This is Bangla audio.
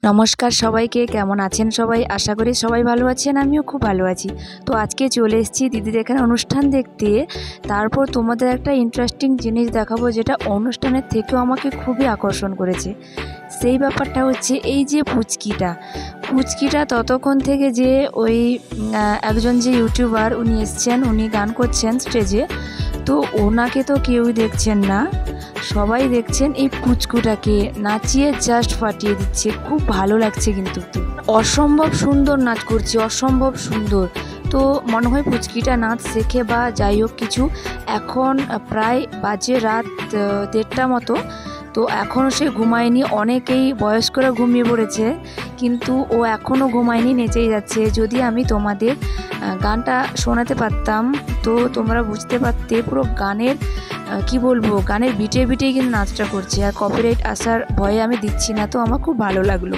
নমস্কার সবাইকে, কেমন আছেন সবাই? আশা করি সবাই ভালো আছেন, আমিও খুব ভালো আছি। তো আজকে চলে এসেছি দিদির এখানে অনুষ্ঠান দেখতে। তারপর তোমাদের একটা ইন্টারেস্টিং জিনিস দেখাবো, যেটা অনুষ্ঠানের থেকেও আমাকে খুবই আকর্ষণ করেছে। সেই ব্যাপারটা হচ্ছে এই যে পুচকিটা ততক্ষণ থেকে যে ওই একজন যে ইউটিউবার উনি এসছেন, উনি গান করছেন স্টেজে, তো ওনাকে তো কেউই দেখছেন না, সবাই দেখছেন এই পুচকুটাকে নাচিয়ে জাস্ট ফাটিয়ে দিচ্ছে। খুব ভালো লাগছে, কিন্তু অসম্ভব সুন্দর নাচ করছে, অসম্ভব সুন্দর। তো মনে হয় পুচকিটা নাচ শেখে বা যাই হোক কিছু। এখন প্রায় বাজে রাত 1:30 মতো, তো এখনও সে ঘুমায়নি। অনেকেই বয়স্করা ঘুমিয়ে পড়েছে, কিন্তু ও এখনও ঘুমায়নি, নেচেই যাচ্ছে। যদি আমি তোমাদের গানটা শোনাতে পারতাম তো তোমরা বুঝতে পারতে পুরো গানের কি বলবো, গানের বিটে বিটেই কিন্তু নাচটা করছে। আর কপিরাইট আসার ভয়ে আমি দিচ্ছি না, তো আমার খুব ভালো লাগলো।